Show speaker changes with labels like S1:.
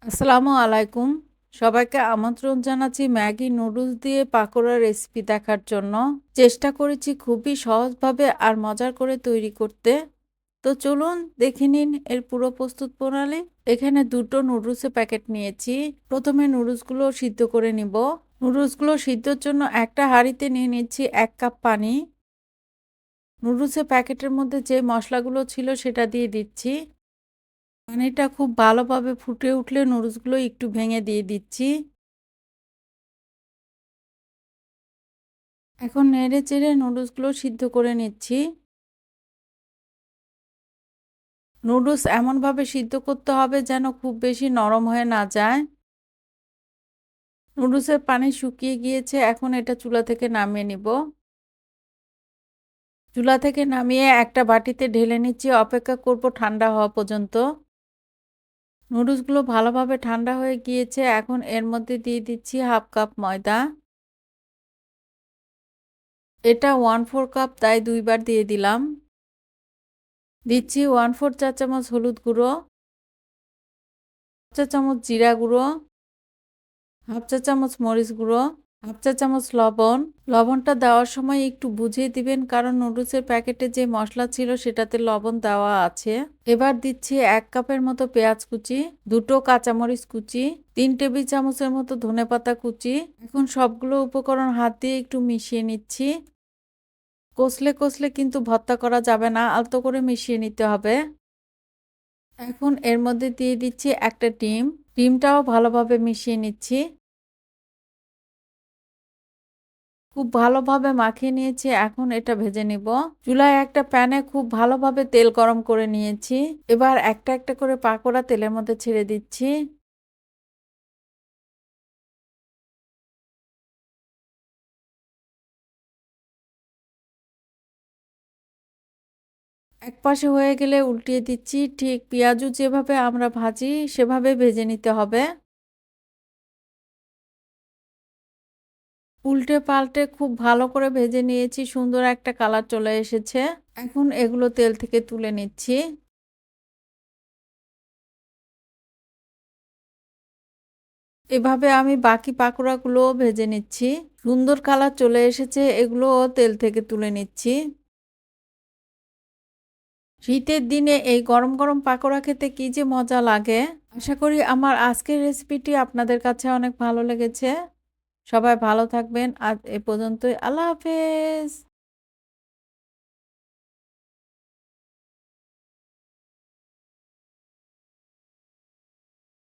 S1: আসসালামু আলাইকুম। সবাইকে আমন্ত্রণ জানাচ্ছি ম্যাগি নুডলস দিয়ে পাকোড়া রেসিপি দেখার জন্য। চেষ্টা করেছি খুবই সহজভাবে আর মজার করে তৈরি করতে। তো চলুন দেখে নিন এর পুরো প্রস্তুত প্রণালী। এখানে 2টো নুডলসের প্যাকেট নিয়েছি। প্রথমে নুডলসগুলো সিদ্ধ করে নিব। নুডলসগুলো সিদ্ধর জন্য একটা হাঁড়িতে নিয়ে নিচ্ছি 1 কাপ পানি। নুডলসের প্যাকেটের মধ্যে যে মশলাগুলো ছিল সেটা দিয়ে দিচ্ছি। পানিটা খুব ভালোভাবে ফুটে উঠলে নুডলসগুলো একটু ভেঙে দিয়ে দিচ্ছি। এখন নেড়ে চেড়ে নুডলসগুলো সিদ্ধ করে নিচ্ছি। নুডলস এমনভাবে সিদ্ধ করতে হবে যেন খুব বেশি নরম হয়ে না যায়। নুডলসের পানি শুকিয়ে গিয়েছে, এখন এটা চুলা থেকে নামিয়ে নিব। চুলা থেকে নামিয়ে একটা বাটিতে ঢেলে নিচ্ছি, অপেক্ষা করব ঠান্ডা হওয়া পর্যন্ত। নুডলসগুলো ভালোভাবে ঠান্ডা হয়ে গিয়েছে, এখন এর মধ্যে দিয়ে দিচ্ছি 1/2 কাপ ময়দা। এটা 1/4 কাপ, তাই 2 বার দিয়ে দিলাম। দিচ্ছি 1/4 চা চামচ হলুদ গুঁড়ো, চা চামচ জিরা গুঁড়ো, হাফ চা চামচ মরিচ গুঁড়ো, হাফ চা চামচ লবণ। লবণটা দেওয়ার সময় একটু বুঝিয়ে দিবেন, কারণ নুডলসের প্যাকেটে যে মশলা ছিল সেটাতে লবণ দেওয়া আছে। এবার দিচ্ছি 1 কাপের মতো পেঁয়াজ কুচি, 2টো কাঁচামরিচ কুচি, 3 টেবিল চামচের মতো ধনেপাতা কুচি। এখন সবগুলো উপকরণ হাত দিয়ে একটু মিশিয়ে নিচ্ছি। কষলে কষলে কিন্তু ভর্তা করা যাবে না, আলতো করে মিশিয়ে নিতে হবে। এখন এর মধ্যে দিয়ে দিচ্ছি একটা ডিম। ডিমটাও ভালোভাবে মিশিয়ে নিচ্ছি। খুব ভালোভাবে মাখিয়ে নিয়েছি, এখন এটা ভেজে নিব। চুলায় একটা প্যানে খুব ভালোভাবে তেল গরম করে নিয়েছি। এবার একটা একটা করে পাকোড়া তেলের মধ্যে ছেড়ে দিচ্ছি। এক পাশে হয়ে গেলে উল্টিয়ে দিচ্ছি। ঠিক পেঁয়াজু যেভাবে আমরা ভাজি সেভাবে ভেজে নিতে হবে। উল্টে পাল্টে খুব ভালো করে ভেজে নিয়েছি, সুন্দর একটা কালার চলে এসেছে। এখন এগুলো তেল থেকে তুলে নিচ্ছি। এভাবে আমি বাকি পাকোড়াগুলোও ভেজে নিচ্ছি। সুন্দর কালার চলে এসেছে, এগুলোও তেল থেকে তুলে নিচ্ছি। শীতের দিনে এই গরম গরম পাকোড়া খেতে কি যে মজা লাগে। আশা করি আমার আজকের রেসিপিটি আপনাদের কাছে অনেক ভালো লেগেছে। সবাই ভালো থাকবেন। আজ এ পর্যন্তই। আল্লাহ হাফেজ।